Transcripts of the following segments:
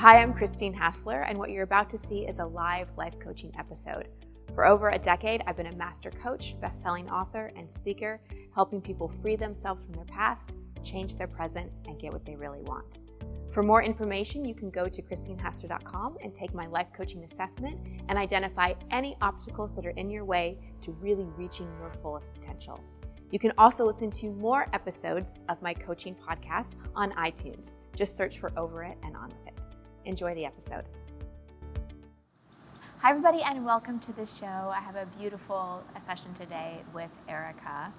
Hi, I'm Christine Hassler, and what you're about to see is a live life coaching episode. For over a decade, I've been a master coach, best-selling author, and speaker, helping people free themselves from their past, change their present, and get what they really want. For more information, you can go to christinehassler.com and take my life coaching assessment and identify any obstacles that are in your way to really reaching your fullest potential. You can also listen to more episodes of my coaching podcast on iTunes. Just search for Over It and On With It. Enjoy the episode. Hi, everybody, and welcome to the show. I have a beautiful session today with Erica.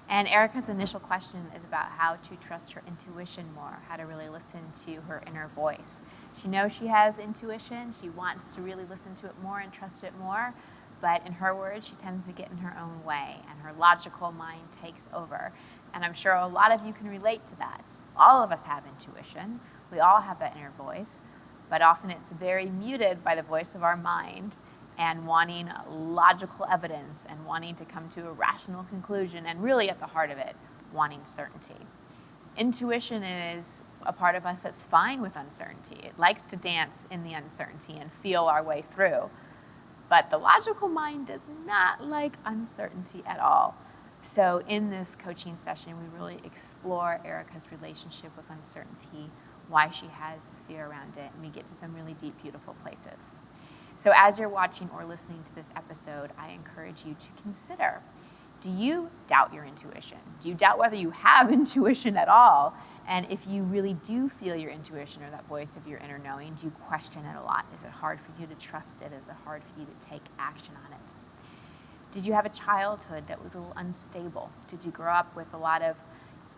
And Erica's initial question is about how to trust her intuition more, how to really listen to her inner voice. She knows she has intuition. She wants to really listen to it more and trust it more. But in her words, she tends to get in her own way, and her logical mind takes over. And I'm sure a lot of you can relate to that. All of us have intuition. We all have that inner voice. But often it's very muted by the voice of our mind and wanting logical evidence and wanting to come to a rational conclusion, and really at the heart of it, wanting certainty. Intuition is a part of us that's fine with uncertainty. It likes to dance in the uncertainty and feel our way through. But the logical mind does not like uncertainty at all. So in this coaching session, we really explore Erica's relationship with uncertainty, why she has fear around it, and we get to some really deep, beautiful places. So as you're watching or listening to this episode, I encourage you to consider, do you doubt your intuition? Do you doubt whether you have intuition at all? And if you really do feel your intuition or that voice of your inner knowing, do you question it a lot? Is it hard for you to trust it? Is it hard for you to take action on it? Did you have a childhood that was a little unstable? Did you grow up with a lot of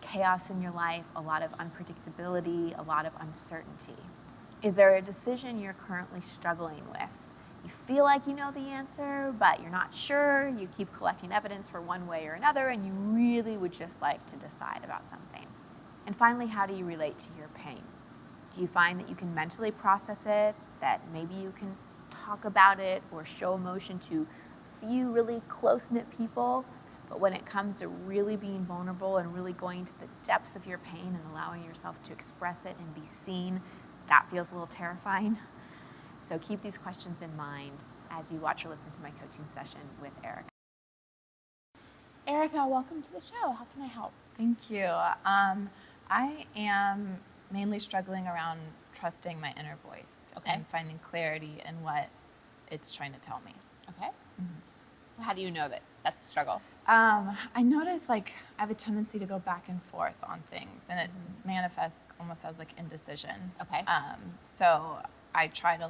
chaos in your life, a lot of unpredictability, a lot of uncertainty? Is there a decision you're currently struggling with? You feel like you know the answer, but you're not sure. You keep collecting evidence for one way or another, and you really would just like to decide about something. And finally, how do you relate to your pain? Do you find that you can mentally process it, that maybe you can talk about it or show emotion to few really close-knit people? But when it comes to really being vulnerable and really going to the depths of your pain and allowing yourself to express it and be seen, that feels a little terrifying. So keep these questions in mind as you watch or listen to my coaching session with Erica. Erica, welcome to the show. How can I help? Thank you. I am mainly struggling around trusting my inner voice and finding clarity in what it's trying to tell me. Okay. Mm-hmm. So how do you know that that's a struggle? I notice I have a tendency to go back and forth on things, and it manifests almost as indecision. Okay. So I try to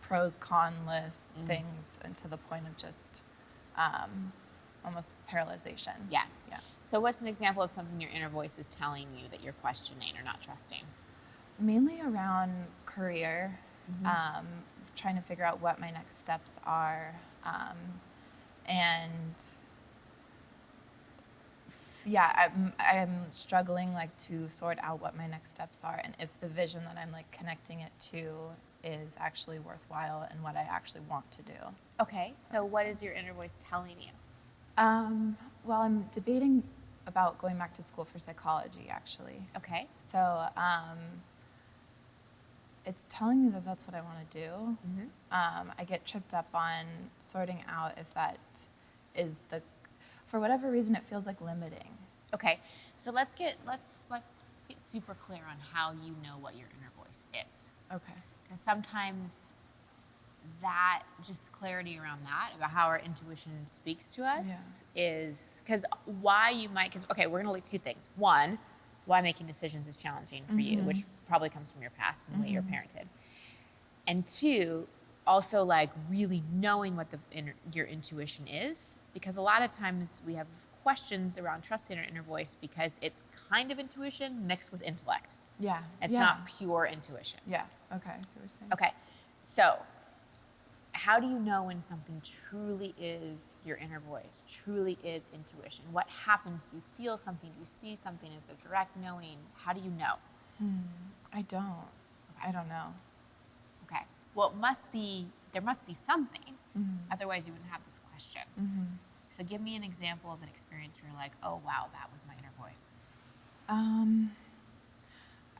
pros con list things, and to the point of just almost paralyzation. Yeah. So what's an example of something your inner voice is telling you that you're questioning or not trusting? Mainly around career, trying to figure out what my next steps are, and I'm struggling to sort out what my next steps are, and if the vision that I'm connecting it to is actually worthwhile and what I actually want to do. Okay, so what is your inner voice telling you? Well, I'm debating about going back to school for psychology, actually. Okay. So it's telling me that that's what I want to do. Mm-hmm. I get tripped up on sorting out if that is for whatever reason, it feels limiting. Okay, so let's get super clear on how you know what your inner voice is. Okay. Because sometimes that, just clarity around that, about how our intuition speaks to us is, because we're going to look at two things. One, why making decisions is challenging for you, which probably comes from your past and the way you're parented. And two, also really knowing what your intuition is, because a lot of times we have questions around trusting our inner voice because it's kind of intuition mixed with intellect. Yeah. It's not pure intuition. Yeah. Okay. So we're saying. Okay. So how do you know when something truly is your inner voice, truly is intuition? What happens? Do you feel something? Do you see something? Is it direct knowing? How do you know? I don't. Okay. I don't know. Okay. Well, there must be something. Otherwise, you wouldn't have this question. So give me an example of an experience where you're like, oh, wow, that was my inner voice.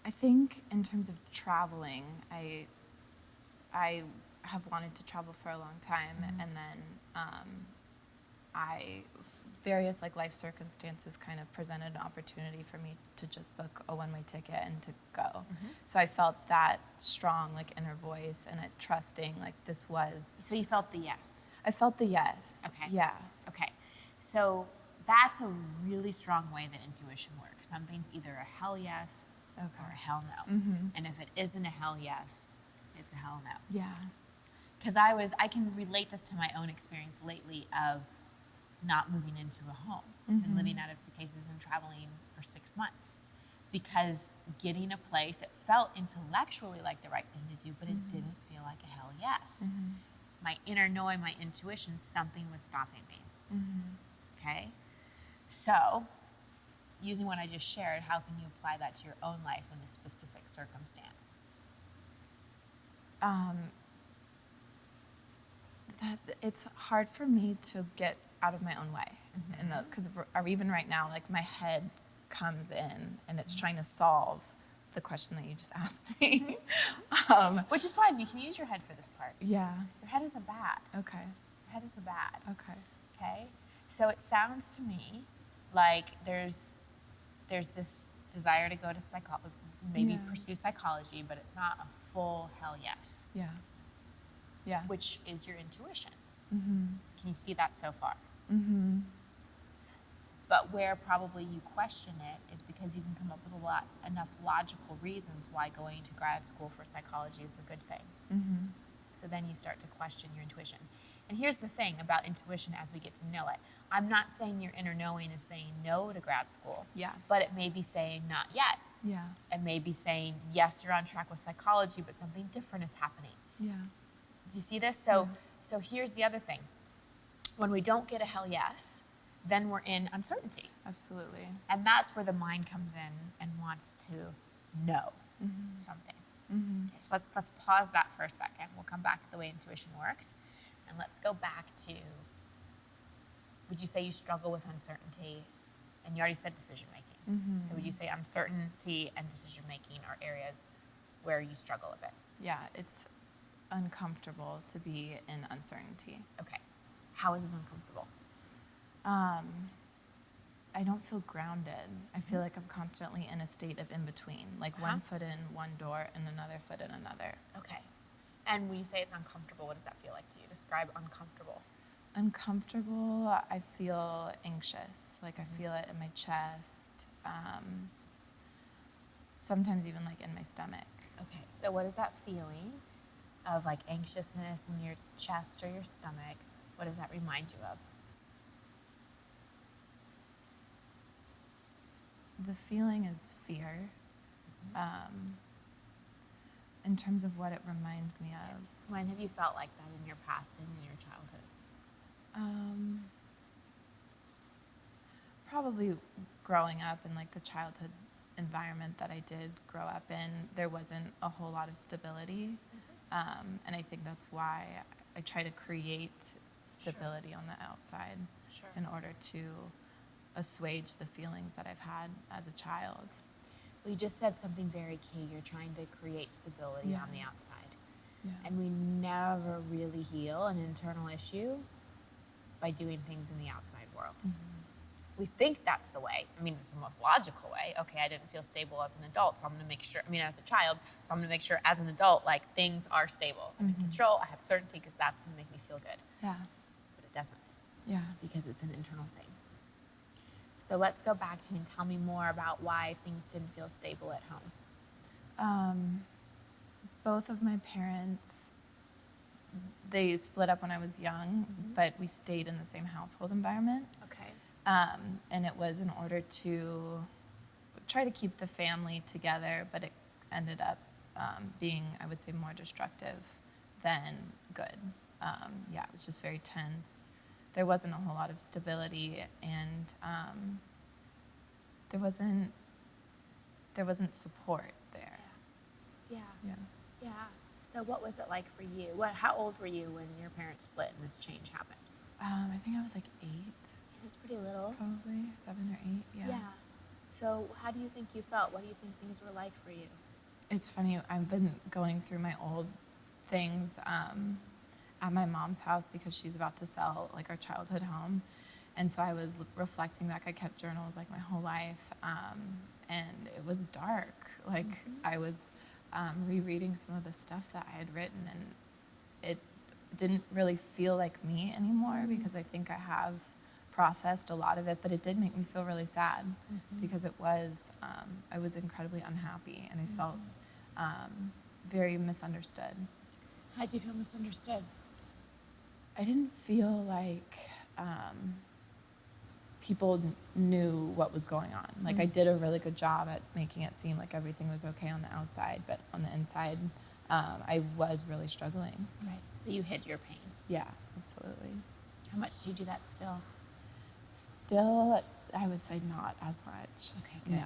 I think in terms of traveling, I I have wanted to travel for a long time, and then various like life circumstances kind of presented an opportunity for me to just book a one-way ticket and to go. So I felt that strong like inner voice and it trusting like this was. So you felt the yes. I felt the yes. Okay. Yeah. Okay. So that's a really strong way that intuition works. Something's either a hell yes or a hell no. And if it isn't a hell yes, it's a hell no. Yeah. Because I can relate this to my own experience lately of not moving into a home and living out of suitcases and traveling for 6 months. Because getting a place, it felt intellectually like the right thing to do, but it didn't feel like a hell yes. My inner knowing, my intuition, something was stopping me. Okay? So, using what I just shared, how can you apply that to your own life in this specific circumstance? That it's hard for me to get out of my own way in those, because even right now, like my head comes in and it's trying to solve the question that you just asked me. Which is fine. You can use your head for this part. Yeah. Your head isn't bad. Okay. Your head isn't bad. Okay. Okay? So it sounds to me like there's this desire to go to maybe pursue psychology, but it's not a full hell yes. Yeah. Yeah. Which is your intuition. Mm-hmm. Can you see that so far? Mm-hmm. But where probably you question it is because you can come up with enough logical reasons why going to grad school for psychology is a good thing. Mm-hmm. So then you start to question your intuition. And here's the thing about intuition as we get to know it. I'm not saying your inner knowing is saying no to grad school. Yeah. But it may be saying not yet. Yeah. It may be saying, yes, you're on track with psychology, but something different is happening. Yeah. Do you see this? So here's the other thing. When we don't get a hell yes, then we're in uncertainty. Absolutely. And that's where the mind comes in and wants to know something. Okay, so let's pause that for a second. We'll come back to the way intuition works. And let's go back to, would you say you struggle with uncertainty? And you already said decision making. So would you say uncertainty and decision making are areas where you struggle a bit? Yeah, it's uncomfortable to be in uncertainty. Okay. How is it uncomfortable? I don't feel grounded. I feel like I'm constantly in a state of in between, like one foot in one door and another foot in another. Okay. And when you say it's uncomfortable, what does that feel like to you? Describe uncomfortable. Uncomfortable, I feel anxious. Like I feel it in my chest. Sometimes even like in my stomach. Okay. So what is that feeling of like anxiousness in your chest or your stomach? What does that remind you of? The feeling is fear. In terms of what it reminds me of. Yes. When have you felt like that in your past and in your childhood? Probably growing up in like the childhood environment that I did grow up in, there wasn't a whole lot of stability. And I think that's why I try to create stability on the outside in order to assuage the feelings that I've had as a child. Well, you just said something very key. You're trying to create stability on the outside. Yeah. And we never really heal an internal issue by doing things in the outside world. We think that's the way. I mean, it's the most logical way. Okay, I didn't feel stable as an adult, so I'm going to make sure, as a child, so I'm going to make sure as an adult, like, things are stable. I'm in control, I have certainty, because that's going to make me feel good. Yeah. But it doesn't. Yeah. Because it's an internal thing. So let's go back to you and tell me more about why things didn't feel stable at home. Both of my parents, they split up when I was young, but we stayed in the same household environment. Okay. And it was in order to try to keep the family together, but it ended up being, I would say, more destructive than good. It was just very tense. There wasn't a whole lot of stability, and there wasn't support there. Yeah. Yeah. Yeah. So what was it like for you? How old were you when your parents split and this change happened? I think I was like 8. It's pretty little. Probably 7 or 8. Yeah. So how do you think you felt? What do you think things were like for you? It's funny. I've been going through my old things at my mom's house because she's about to sell like our childhood home. And so I was reflecting back. I kept journals like my whole life. And it was dark. Like I was rereading some of the stuff that I had written, and it didn't really feel like me anymore because I think I have processed a lot of it, but it did make me feel really sad because it was, I was incredibly unhappy, and I felt very misunderstood. How'd you feel misunderstood? I didn't feel like people knew what was going on. Like I did a really good job at making it seem like everything was okay on the outside, but on the inside, I was really struggling. Right. So you hid your pain. Yeah, absolutely. How much do you do that still? Still, I would say not as much. Okay, good.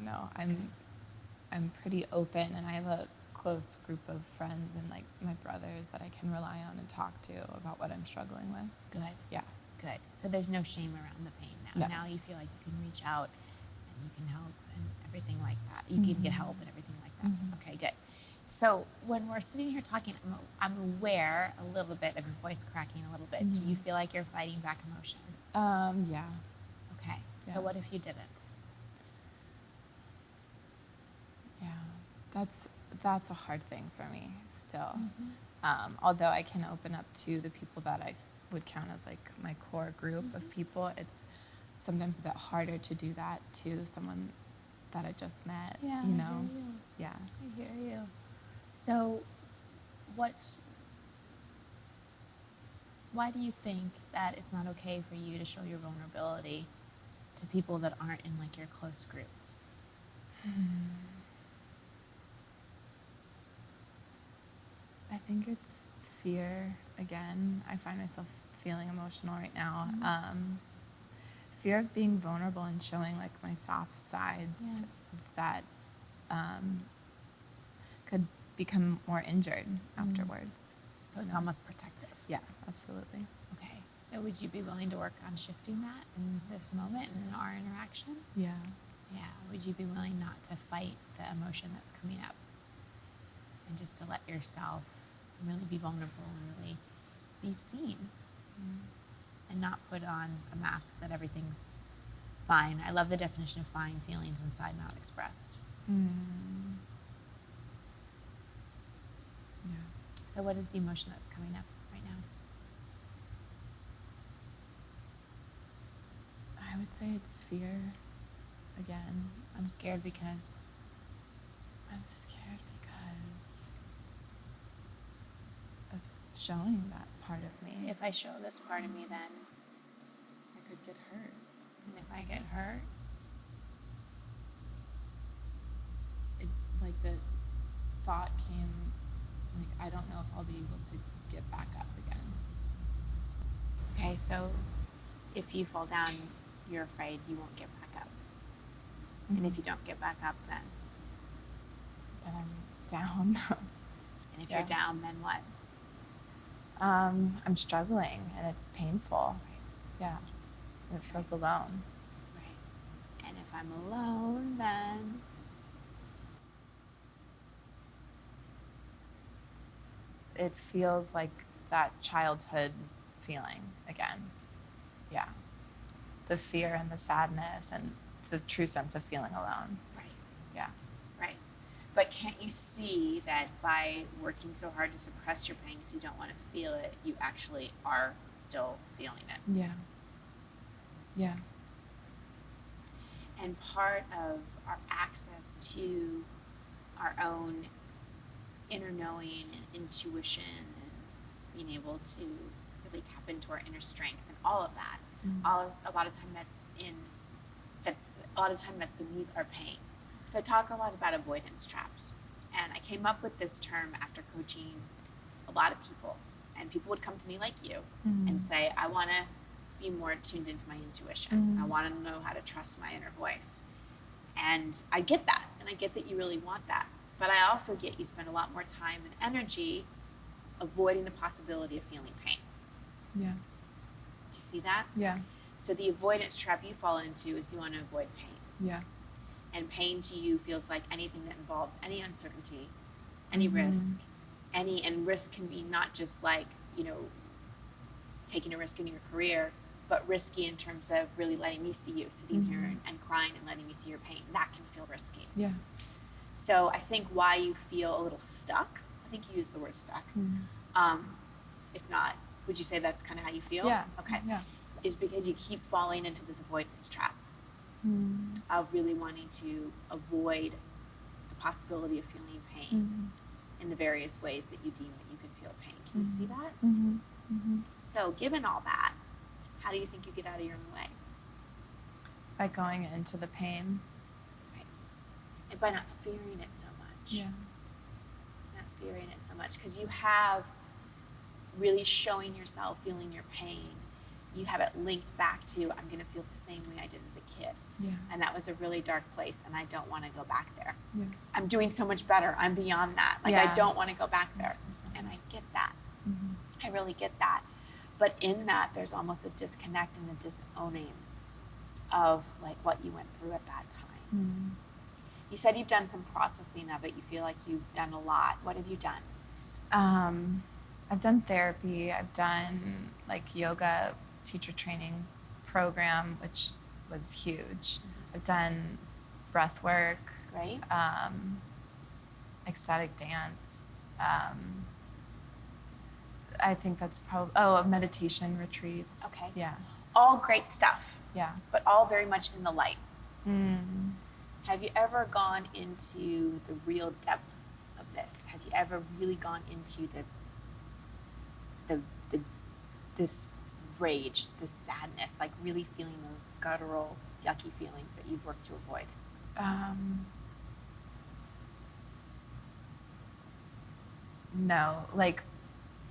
No. I'm pretty open, and I have a close group of friends and like my brothers that I can rely on and talk to about what I'm struggling with. Good. Yeah. Good. So there's no shame around the pain now. No. Now you feel like you can reach out and you can help and everything like that. You can get help and everything like that. Okay, good. So when we're sitting here talking, I'm aware a little bit of your voice cracking a little bit. Do you feel like you're fighting back emotion? Yeah. Okay. Yeah. So what if you didn't? Yeah. That's a hard thing for me still. Although I can open up to the people that I would count as like my core group of people, it's sometimes a bit harder to do that to someone that I just met. Yeah, You I know? hear you. Yeah. I hear you. So why do you think that it's not okay for you to show your vulnerability to people that aren't in like your close group? I think it's fear again. I find myself feeling emotional right now. Fear of being vulnerable and showing like my soft sides that could become more injured afterwards. So it's almost protective. Yeah, absolutely. Okay. So would you be willing to work on shifting that in this moment in our interaction? Yeah. Yeah. Would you be willing not to fight the emotion that's coming up and just to let yourself really be vulnerable and really be seen and not put on a mask that everything's fine? I love the definition of fine: feelings inside not expressed. Yeah. So what is the emotion that's coming up right now? I would say it's fear again. I'm scared because I'm scared because of showing that part of me. if I show this part of me, then I could get hurt. and if I get hurt, Like the thought came, like I don't know if I'll be able to get back up again. okay, so if you fall down, you're afraid you won't get back up. And if you don't get back up, then I'm down. and if you're down, then what? I'm struggling and it's painful. Yeah. And it feels alone. Right. And if I'm alone, then It feels like that childhood feeling again. Yeah. The fear and the sadness and the true sense of feeling alone. right. Yeah. Right. But can't you see that by working so hard to suppress your pain because you don't want to feel it, you actually are still feeling it? Yeah. Yeah. And part of our access to our own inner knowing and intuition and being able to really tap into our inner strength and all of that, a lot of time that's beneath our pain. So I talk a lot about avoidance traps, and I came up with this term after coaching a lot of people, and people would come to me like you and say, I want to be more tuned into my intuition. I want to know how to trust my inner voice. And I get that, and I get that you really want that. But I also get you spend a lot more time and energy avoiding the possibility of feeling pain. Yeah. Do you see that? Yeah. So the avoidance trap you fall into is you want to avoid pain. Yeah. And pain to you feels like anything that involves any uncertainty, any risk, and risk can be not just like, taking a risk in your career, but risky in terms of really letting me see you sitting here and crying and letting me see your pain. That can feel risky. Yeah. So I think why you feel a little stuck, I think you used the word stuck. If not, would you say that's kind of how you feel? Yeah. Okay. Yeah. Is because you keep falling into this avoidance trap of really wanting to avoid the possibility of feeling pain in the various ways that you deem that you can feel pain. Can you see that? So given all that, how do you think you get out of your own way? By going into the pain. Right. And by not fearing it so much. Yeah. Not fearing it so much. Because you have really showing yourself feeling your pain. You have it linked back to, I'm going to feel the same way I did as a kid. Yeah. And that was a really dark place, and I don't want to go back there. Yeah. I'm doing so much better. I'm beyond that. Like, I don't want to go back there. And I get that. I really get that. But in that, there's almost a disconnect and a disowning of like what you went through at that time. You said you've done some processing of it. You feel like you've done a lot. What have you done? I've done therapy. I've done like yoga teacher training program, which was huge. I've done breath work. Great. Ecstatic dance. I think that's probably, meditation retreats. Okay. Yeah. All great stuff, Yeah. but all very much in the light. Have you ever gone into the real depths of this? Have you ever really gone into this rage, this sadness, like really feeling those guttural, yucky feelings that you've worked to avoid? No, like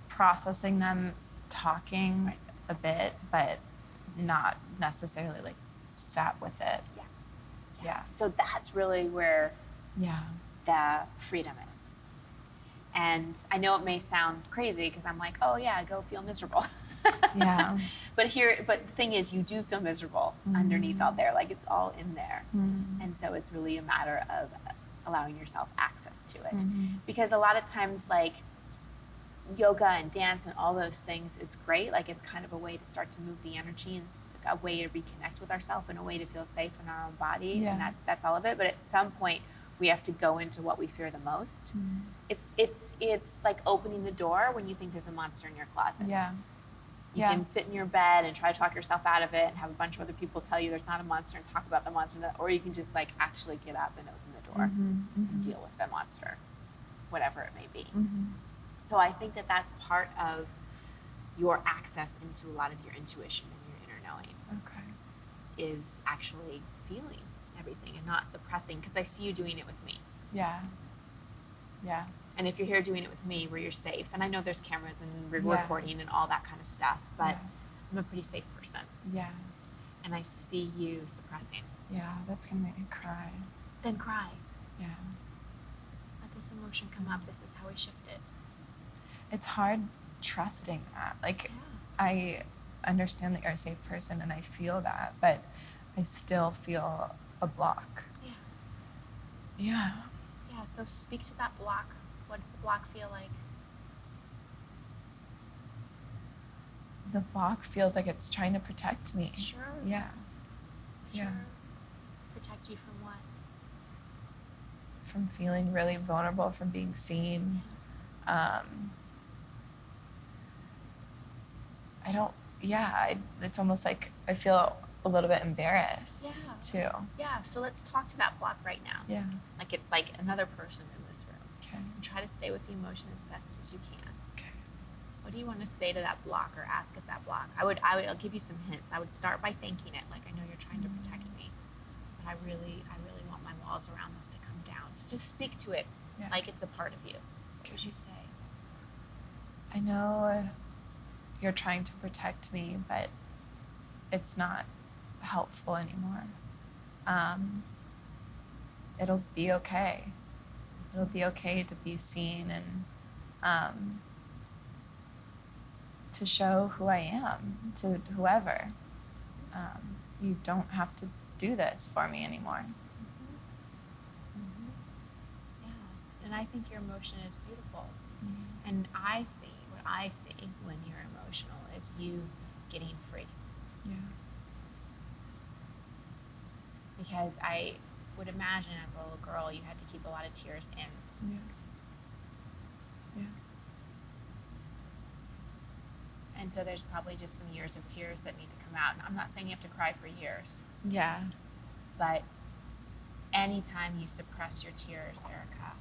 processing them, talking a bit, but not necessarily like sat with it. Yeah. So that's really where Yeah. the freedom is. And I know it may sound crazy because I'm like, oh yeah, go feel miserable. Yeah. But the thing is, you do feel miserable underneath all there. Like, it's all in there. And so it's really a matter of allowing yourself access to it. Because a lot of times, like, yoga and dance and all those things is great. Like, it's kind of a way to start to move the energy and a way to reconnect with ourselves and a way to feel safe in our own body. Yeah. And that's all of it. But at some point, we have to go into what we fear the most. It's like opening the door when you think there's a monster in your closet. Yeah. You can sit in your bed and try to talk yourself out of it and have a bunch of other people tell you there's not a monster and talk about the monster, or you can just like actually get up and open the door and deal with the monster, whatever it may be. So I think that that's part of your access into a lot of your intuition and your inner knowing. Okay. Is actually feeling everything and not suppressing, because I see you doing it with me. Yeah. Yeah. And if you're here doing it with me where you're safe, and I know there's cameras and Yeah. recording and all that kind of stuff, but Yeah. I'm a pretty safe person. Yeah. And I see you suppressing. Yeah. That's gonna make me cry. Then cry. Yeah. Let this emotion come up. This is how we shift it. It's hard trusting that. Like, Yeah. I understand that you're a safe person and I feel that, but I still feel a block. Yeah. Yeah. Yeah. So speak to that block. What does the block feel like? The block feels like it's trying to protect me. Sure. Yeah. Sure. Yeah. Protect you from what? From feeling really vulnerable, from being seen. It's almost like I feel a little bit embarrassed too. Yeah. So let's talk to that block right now. Yeah. Like it's like another person in this room. Okay. And try to stay with the emotion as best as you can. Okay. What do you want to say to that block or ask of that block? I'll give you some hints. I would start by thanking it. Like, I know you're trying to protect me, but I really want my walls around this to come down. So just speak to it like it's a part of you. What would you say? I know you're trying to protect me, but it's not helpful anymore. It'll be okay. It'll be okay to be seen and to show who I am to whoever. You don't have to do this for me anymore. Yeah. And I think your emotion is beautiful. And what I see when you're emotional is you getting free. Yeah. Because I would imagine as a little girl, you had to keep a lot of tears in. Yeah. Yeah. And so there's probably just some years of tears that need to come out. And I'm not saying you have to cry for years, Yeah. but anytime you suppress your tears, Erica,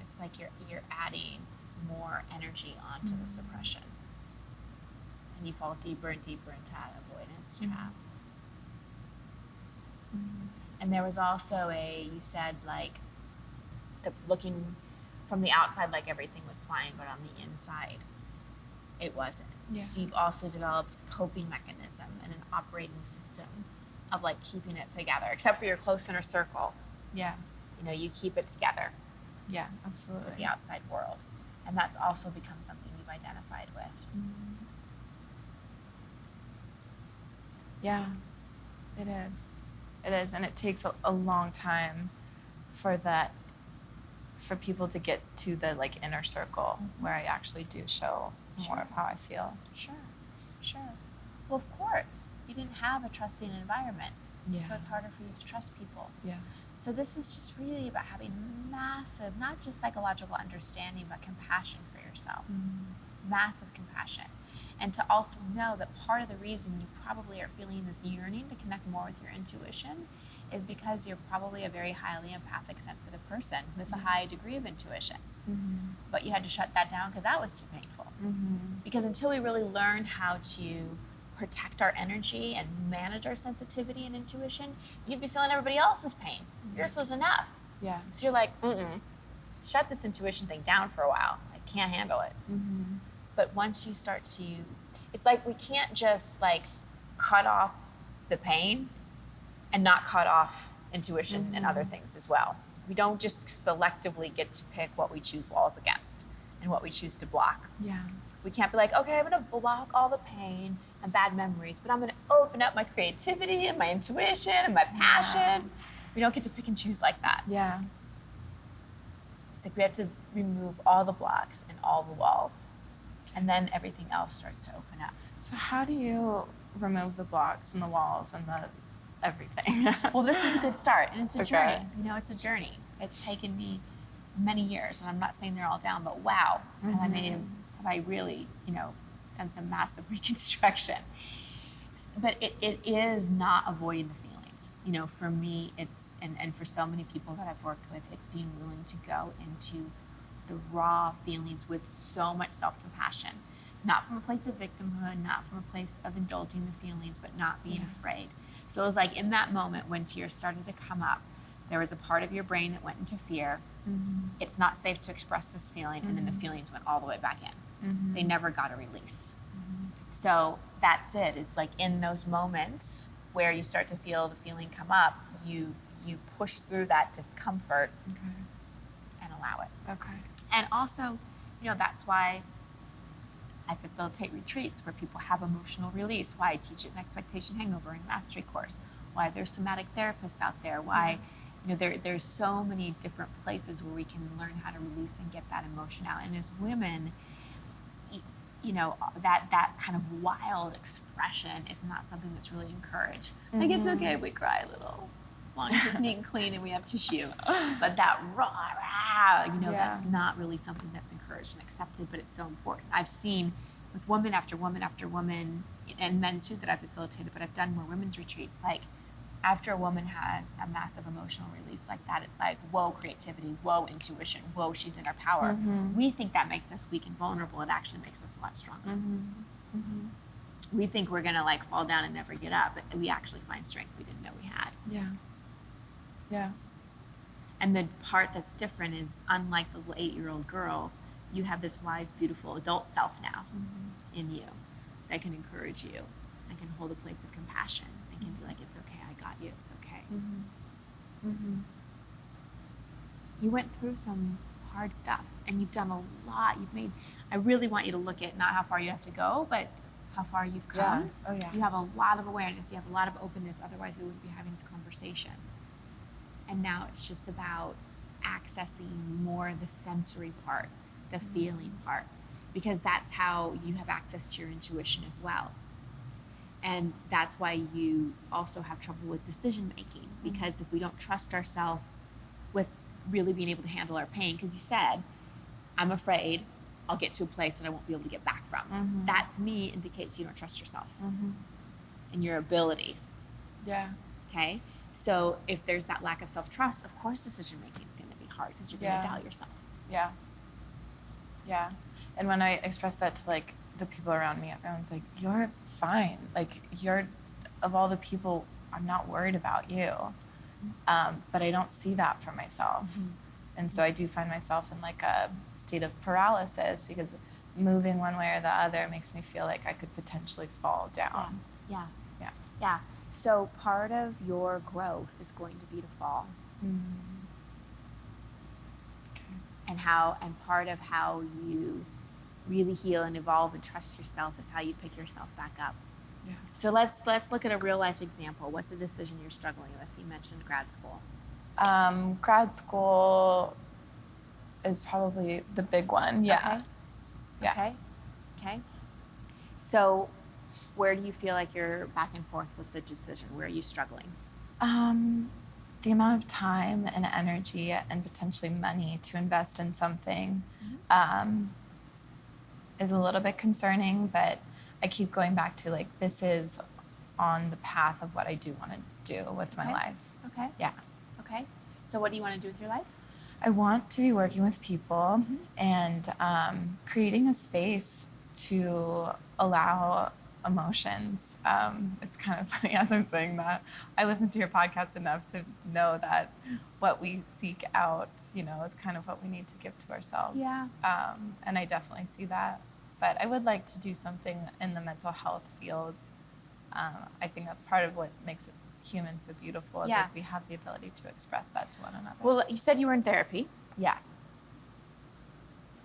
it's like you're adding more energy onto the suppression. And you fall deeper and deeper into that avoidance trap. And there was also you said like, looking from the outside like everything was fine, but on the inside, it wasn't. Yeah. So you've also developed a coping mechanism and an operating system of like keeping it together, except for your close inner circle. Yeah. You know, you keep it together Yeah, absolutely. with the outside world. And that's also become something you've identified with. Yeah, it is. It is, and it takes a long time for people to get to the like inner circle where I actually do show more of how I feel. Sure. Well, of course, you didn't have a trusting environment, so it's harder for you to trust people. Yeah. So this is just really about having massive, not just psychological understanding, but compassion for yourself. Massive compassion. And to also know that part of the reason you probably are feeling this yearning to connect more with your intuition is because you're probably a very highly empathic, sensitive person with a high degree of intuition. But you had to shut that down because that was too painful. Because until we really learn how to protect our energy and manage our sensitivity and intuition, you'd be feeling everybody else's pain. Yours was enough. Yeah. So you're like, shut this intuition thing down for a while. I can't handle it. But once you start to, it's like we can't just like cut off the pain and not cut off intuition and other things as well. We don't just selectively get to pick what we choose walls against and what we choose to block. Yeah. We can't be like, okay, I'm going to block all the pain and bad memories, but I'm going to open up my creativity and my intuition and my passion. We don't get to pick and choose like that. Yeah. It's like we have to remove all the blocks and all the walls, and then everything else starts to open up. So how do you remove the blocks and the walls and the everything? Well, this is a good start, and it's a Okay. journey. You know, it's a journey. It's taken me many years, and I'm not saying they're all down, but wow, have I really, done some massive reconstruction. But it is not avoiding the feelings. For me, it's, and for so many people that I've worked with, it's being willing to go into the raw feelings with so much self-compassion. Not from a place of victimhood, not from a place of indulging the feelings, but not being afraid. So it was like in that moment when tears started to come up, there was a part of your brain that went into fear. It's not safe to express this feeling, and then the feelings went all the way back in. They never got a release. So that's it. It's like in those moments where you start to feel the feeling come up, you push through that discomfort and allow it. Okay. And also, that's why I facilitate retreats where people have emotional release, why I teach an expectation hangover and mastery course, why there's somatic therapists out there, why there's so many different places where we can learn how to release and get that emotion out. And as women, that kind of wild expression is not something that's really encouraged. Like, it's okay if we cry a little, as long as it's neat and clean and we have tissue. But that rah, that's not really something that's encouraged and accepted, but it's so important. I've seen with woman after woman after woman, and men too that I've facilitated, but I've done more women's retreats, like after a woman has a massive emotional release like that, it's like, whoa, creativity, whoa, intuition, whoa, she's in her power. We think that makes us weak and vulnerable. It actually makes us a lot stronger. We think we're going to like fall down and never get up, but we actually find strength we didn't know we had. Yeah. Yeah. And the part that's different is, unlike the 8-year-old girl, you have this wise, beautiful adult self now in you that can encourage you and can hold a place of compassion and can be like, it's okay, I got you, it's okay. You went through some hard stuff and you've done a lot. I really want you to look at not how far you have to go, but how far you've come. Yeah. Oh, yeah. You have a lot of awareness, you have a lot of openness, otherwise we wouldn't be having this conversation. And now it's just about accessing more of the sensory part, the feeling part, because that's how you have access to your intuition as well. And that's why you also have trouble with decision making, because if we don't trust ourselves with really being able to handle our pain, because you said, I'm afraid I'll get to a place that I won't be able to get back from. That to me indicates you don't trust yourself and your abilities. Yeah. Okay? So if there's that lack of self-trust, of course decision making is going to be hard because you're going to doubt yourself. Yeah. Yeah. And when I express that to like the people around me, everyone's like, you're fine. Like you're, of all the people, I'm not worried about you. But I don't see that for myself. And so I do find myself in like a state of paralysis because moving one way or the other makes me feel like I could potentially fall down. Yeah. Yeah. Yeah. So part of your growth is going to be to fall. Okay. And part of how you really heal and evolve and trust yourself is how you pick yourself back up. Yeah. So let's look at a real life example. What's the decision you're struggling with? You mentioned grad school. Grad school is probably the big one. Yeah. Okay. Yeah. Okay. Okay. So where do you feel like you're back and forth with the decision? Where are you struggling? The amount of time and energy and potentially money to invest in something is a little bit concerning, but I keep going back to like, this is on the path of what I do want to do with my life. Okay. Yeah. Okay. So what do you want to do with your life? I want to be working with people and creating a space to allow emotions. It's kind of funny as I'm saying that. I listen to your podcast enough to know that what we seek out, is kind of what we need to give to ourselves. Yeah. And I definitely see that. But I would like to do something in the mental health field. I think that's part of what makes humans so beautiful is like we have the ability to express that to one another. Well, you said you were in therapy. Yeah.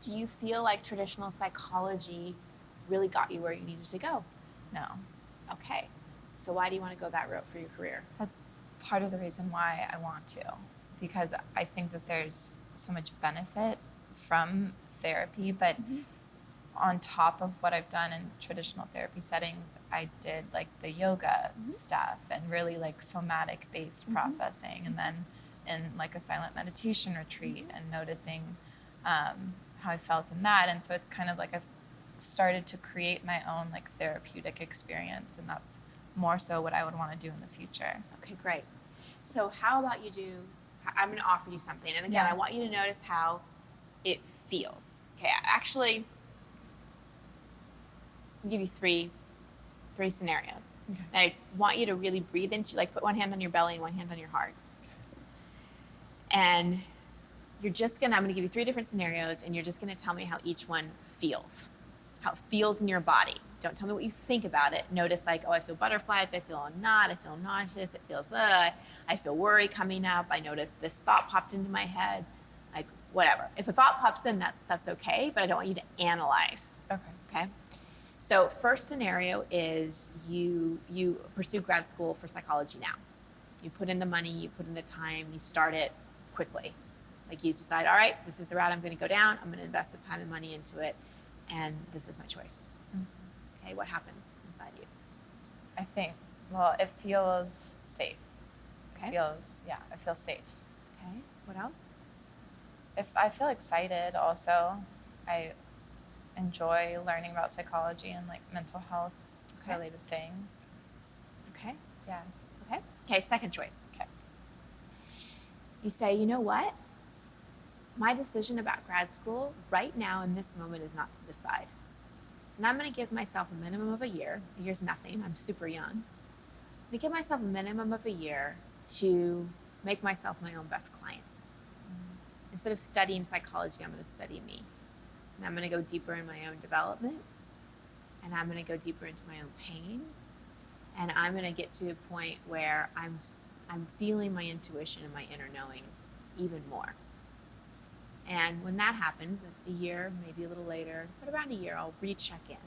Do you feel like traditional psychology really got you where you needed to go? No. Okay. So why do you want to go that route for your career? That's part of the reason why I want to, because I think that there's so much benefit from therapy, but on top of what I've done in traditional therapy settings, I did like the yoga stuff and really like somatic based processing, and then in like a silent meditation retreat and noticing how I felt in that. And so it's kind of like I've started to create my own like therapeutic experience, and that's more so what I would want to do in the future. Okay, great. So how about I'm going to offer you something. And again, I want you to notice how it feels. Okay, actually, I'll give you three scenarios. Okay. And I want you to really breathe into, like put one hand on your belly and one hand on your heart. Okay. And I'm going to give you 3 different scenarios, and you're just going to tell me how each one feels. How it feels in your body. Don't tell me what you think about it. Notice like, oh, I feel butterflies, I feel not, I feel nauseous, it feels, I feel worry coming up, I notice this thought popped into my head, like whatever. If a thought pops in, that's okay, but I don't want you to analyze. Okay? So first scenario is you pursue grad school for psychology now. You put in the money, you put in the time, you start it quickly. Like you decide, all right, this is the route I'm going to go down, I'm going to invest the time and money into it, and this is my choice. Okay, what happens inside you? I think, it feels safe. Okay. I feel safe. Okay, what else? If I feel excited also, I enjoy learning about psychology and like mental health related things. Okay. Yeah. Okay, second choice. Okay. You say, you know what? My decision about grad school right now in this moment is not to decide. And I'm going to give myself a minimum of a year. A year's nothing. I'm super young. I'm going to give myself a minimum of a year to make myself my own best client. Instead of studying psychology, I'm going to study me. And I'm going to go deeper in my own development. And I'm going to go deeper into my own pain. And I'm going to get to a point where I'm feeling my intuition and my inner knowing even more. And when that happens, a year, maybe a little later, but around a year, I'll recheck in.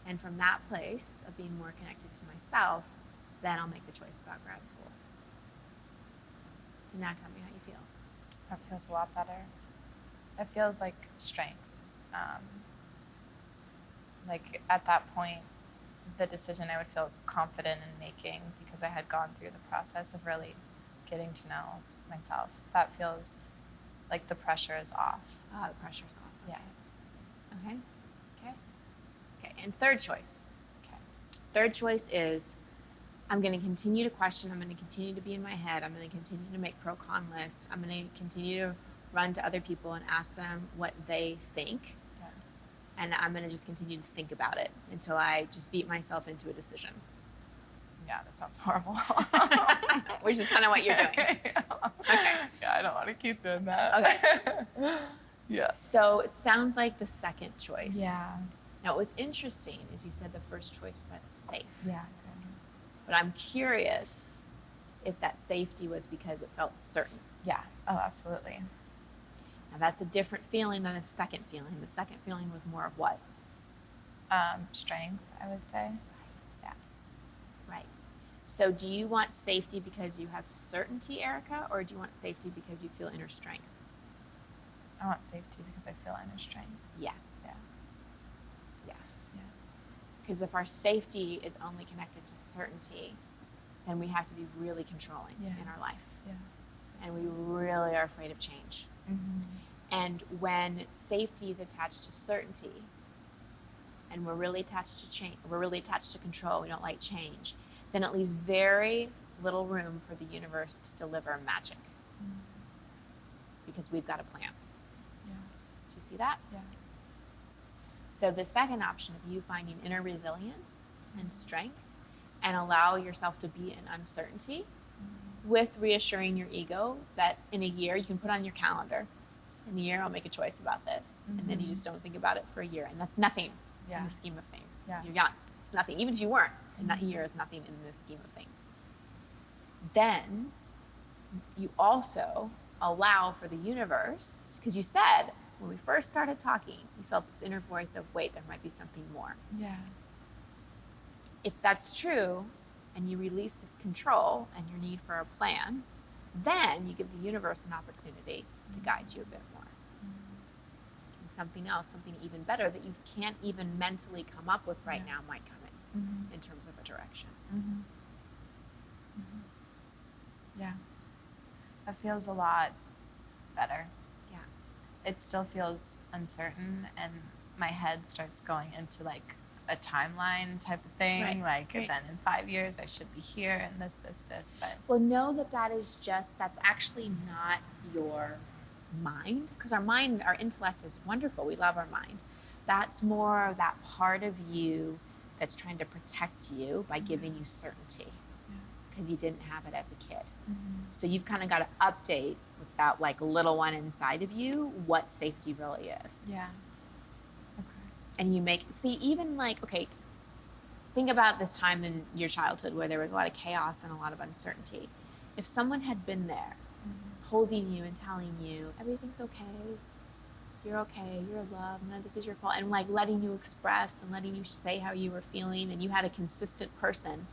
And from that place of being more connected to myself, then I'll make the choice about grad school. So now tell me how you feel. That feels a lot better. It feels like strength. like at that point, the decision I would feel confident in making because I had gone through the process of really getting to know myself. That feels like the pressure is off. Oh, the pressure's off. Yeah. Okay. Okay. Okay. And third choice. Okay. Third choice is I'm going to continue to question. I'm going to continue to be in my head. I'm going to continue to make pro-con lists. I'm going to continue to run to other people and ask them what they think. Yeah. And I'm going to just continue to think about it until I just beat myself into a decision. Yeah, that sounds horrible. Which is kind of what you're doing. Yeah. Okay. Yeah, I don't want to keep doing that. Okay. Yeah. So it sounds like the second choice. Yeah. Now, what was interesting is you said the first choice meant safe. Yeah, it did. But I'm curious if that safety was because it felt certain. Yeah. Oh, absolutely. Now, that's a different feeling than the second feeling. The second feeling was more of what? Strength, I would say. Yeah. Right. So do you want safety because you have certainty, Erica, or do you want safety because you feel inner strength? I want safety because I feel inner strength. Yes. Yeah. Yes. Yeah. Because if our safety is only connected to certainty, then we have to be really controlling in our life. Yeah. And we really are afraid of change. Mm-hmm. And when safety is attached to certainty, and we're really attached to change, we're really attached to control, we don't like change, then it leaves very little room for the universe to deliver magic. Mm-hmm. Because we've got a plan. Yeah. Do you see that? Yeah. So the second option of you finding inner resilience and strength and allow yourself to be in uncertainty with reassuring your ego that in a year you can put on your calendar, in a year I'll make a choice about this. And then you just don't think about it for a year. And that's nothing in the scheme of things. Yeah. You're young. It's nothing. Even if you weren't, and that year is nothing in the scheme of things. Then you also allow for the universe, because you said when we first started talking, you felt this inner voice of, wait, there might be something more. Yeah. If that's true, and you release this control and your need for a plan, then you give the universe an opportunity to guide you a bit more. And something else, something even better that you can't even mentally come up with right now might come in terms of a direction. Mm-hmm. Mm-hmm. Yeah. That feels a lot better. Yeah. It still feels uncertain, and my head starts going into like a timeline type of thing. Right. Then in 5 years I should be here and this. But Well, know that is just, that's actually not your mind, because our mind, our intellect is wonderful. We love our mind. That's more of that part of you that's trying to protect you by giving you certainty, because you didn't have it as a kid. So you've kind of got to update with that like little one inside of you what safety really is. Yeah. Okay. And you even like, okay, think about this time in your childhood where there was a lot of chaos and a lot of uncertainty. If someone had been there holding you and telling you everything's okay, you're loved, none of this is your fault, and like letting you express and letting you say how you were feeling, and you had a consistent person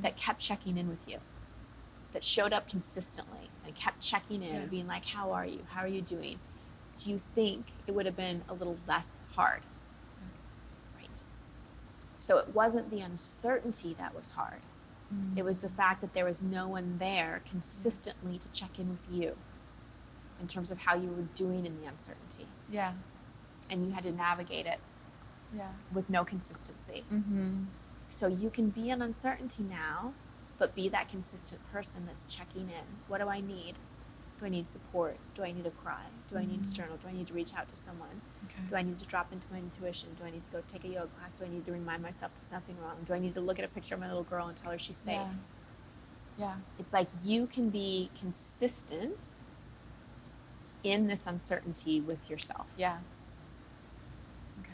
that kept checking in with you, that showed up consistently and kept checking in and being like, how are you doing? Do you think it would have been a little less hard? Right. So it wasn't the uncertainty that was hard. It was the fact that there was no one there consistently to check in with you in terms of how you were doing in the uncertainty. Yeah. And you had to navigate it with no consistency. So you can be in uncertainty now, but be that consistent person that's checking in. What do I need? Do I need support? Do I need to cry? Do I need to journal? Do I need to reach out to someone? Okay. Do I need to drop into my intuition? Do I need to go take a yoga class? Do I need to remind myself there's nothing wrong? Do I need to look at a picture of my little girl and tell her she's safe? Yeah. It's like you can be consistent in this uncertainty with yourself. Yeah. Okay.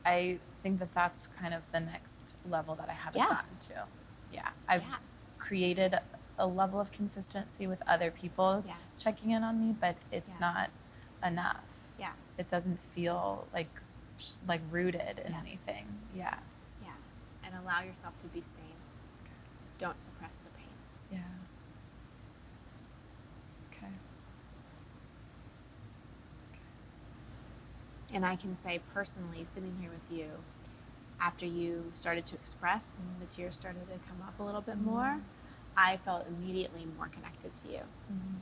I think that's kind of the next level that I haven't gotten to. Yeah. I've created a level of consistency with other people checking in on me, but it's not enough. Yeah. It doesn't feel like rooted in anything. Yeah. Yeah. And allow yourself to be seen. Okay. Don't suppress the pain. Yeah. Okay. And I can say personally, sitting here with you, after you started to express and the tears started to come up a little bit more, I felt immediately more connected to you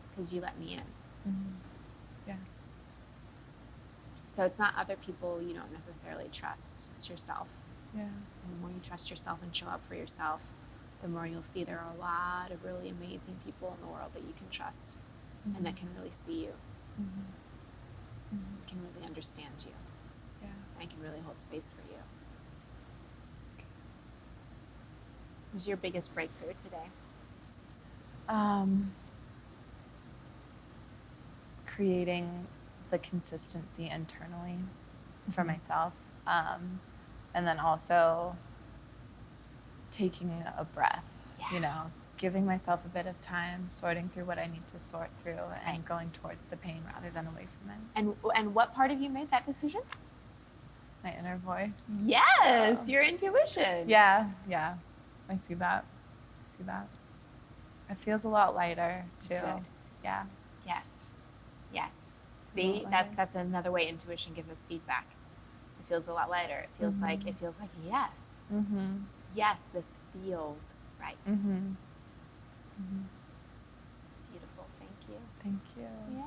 because you let me in. Yeah. So it's not other people you don't necessarily trust, it's yourself. Yeah. And the more you trust yourself and show up for yourself, the more you'll see there are a lot of really amazing people in the world that you can trust and that can really see you, can really understand you, and can really hold space for you. What was your biggest breakthrough today? Creating the consistency internally for myself, and then also taking a breath, giving myself a bit of time, sorting through what I need to sort through, and going towards the pain rather than away from it. And what part of you made that decision? My inner voice. Yes, your intuition. Yeah, I see that. It feels a lot lighter too. Good. Yeah. Yes. See, that's another way intuition gives us feedback. It feels a lot lighter. It feels like yes. Yes, this feels right. Beautiful. Thank you. Thank you. Yeah.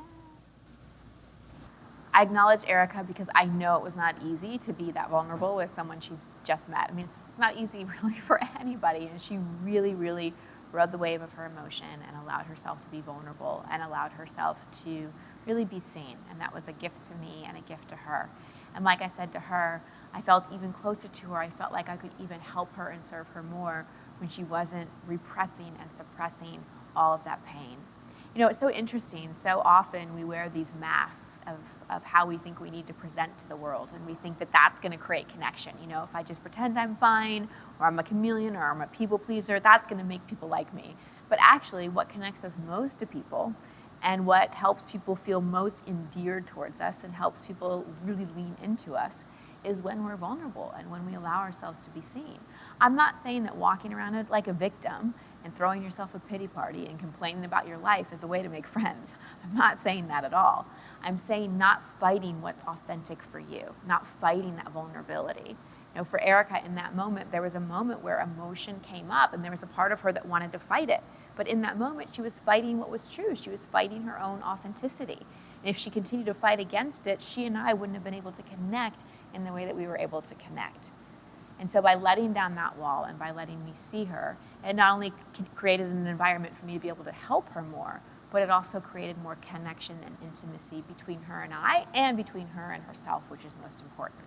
I acknowledge Erica because I know it was not easy to be that vulnerable with someone she's just met. I mean, it's not easy really for anybody, and she really, really rode the wave of her emotion and allowed herself to be vulnerable and allowed herself to really be seen. And that was a gift to me and a gift to her. And like I said to her, I felt even closer to her. I felt like I could even help her and serve her more when she wasn't repressing and suppressing all of that pain. It's so interesting. So often we wear these masks of how we think we need to present to the world, and we think that that's going to create connection. If I just pretend I'm fine, or I'm a chameleon, or I'm a people pleaser, that's going to make people like me. But actually, what connects us most to people and what helps people feel most endeared towards us and helps people really lean into us is when we're vulnerable and when we allow ourselves to be seen. I'm not saying that walking around like a victim and throwing yourself a pity party and complaining about your life is a way to make friends. I'm not saying that at all. I'm saying not fighting what's authentic for you, not fighting that vulnerability. For Erica in that moment, there was a moment where emotion came up and there was a part of her that wanted to fight it. But in that moment, she was fighting what was true. She was fighting her own authenticity. And if she continued to fight against it, she and I wouldn't have been able to connect in the way that we were able to connect. And so by letting down that wall and by letting me see her, it not only created an environment for me to be able to help her more, but it also created more connection and intimacy between her and I, and between her and herself, which is most important.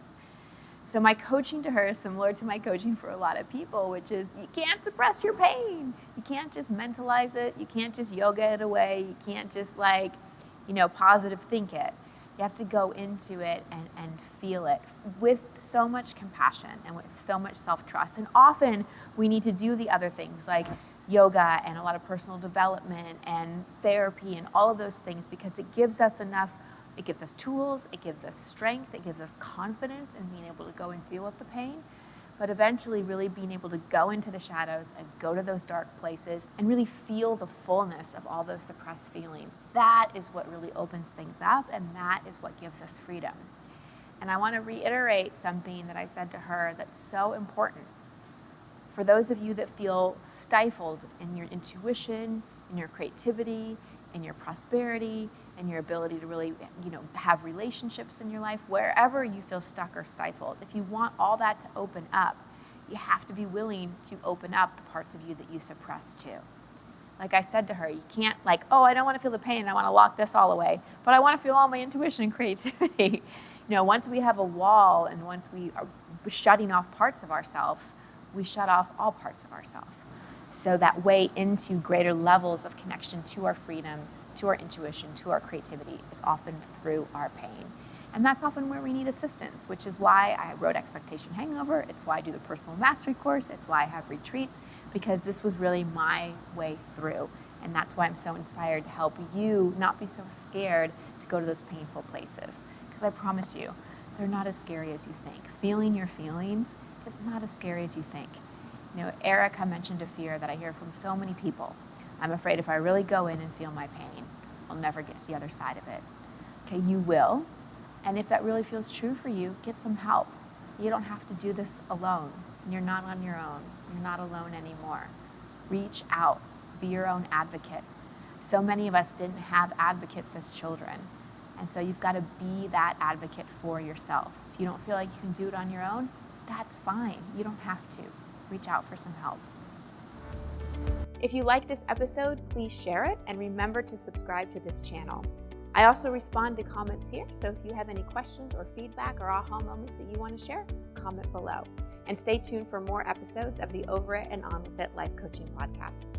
So my coaching to her is similar to my coaching for a lot of people, which is you can't suppress your pain. You can't just mentalize it. You can't just yoga it away. You can't just positive think it. You have to go into it and feel it with so much compassion and with so much self-trust. And often we need to do the other things like yoga and a lot of personal development and therapy and all of those things because it gives us tools, it gives us strength, it gives us confidence in being able to go and deal with the pain. But eventually really being able to go into the shadows and go to those dark places and really feel the fullness of all those suppressed feelings. That is what really opens things up, and that is what gives us freedom. And I want to reiterate something that I said to her that's so important. For those of you that feel stifled in your intuition, in your creativity, in your prosperity, and your ability to really, have relationships in your life, wherever you feel stuck or stifled, if you want all that to open up, you have to be willing to open up the parts of you that you suppress too. Like I said to her, you can't I don't want to feel the pain, I want to lock this all away, but I want to feel all my intuition and creativity. Once we have a wall and once we are shutting off parts of ourselves, we shut off all parts of ourselves. So that way into greater levels of connection to our freedom, to our intuition, to our creativity is often through our pain. And that's often where we need assistance, which is why I wrote Expectation Hangover. It's why I do the personal mastery course. It's why I have retreats, because this was really my way through. And that's why I'm so inspired to help you not be so scared to go to those painful places. Because I promise you, they're not as scary as you think. Feeling your feelings is not as scary as you think. Erica mentioned a fear that I hear from so many people. I'm afraid if I really go in and feel my pain, I'll never get to the other side of it. Okay, you will, And if that really feels true for you, get some help. You don't have to do this alone. You're not on your own. You're not alone anymore. Reach out. Be your own advocate. So many of us didn't have advocates as children. And so you've got to be that advocate for yourself. If you don't feel like you can do it on your own, that's fine. You don't have to. Reach out for some help. If you like this episode, please share it and remember to subscribe to this channel. I also respond to comments here, so if you have any questions or feedback or aha moments that you want to share, comment below. And stay tuned for more episodes of the Over It and On With It Life Coaching Podcast.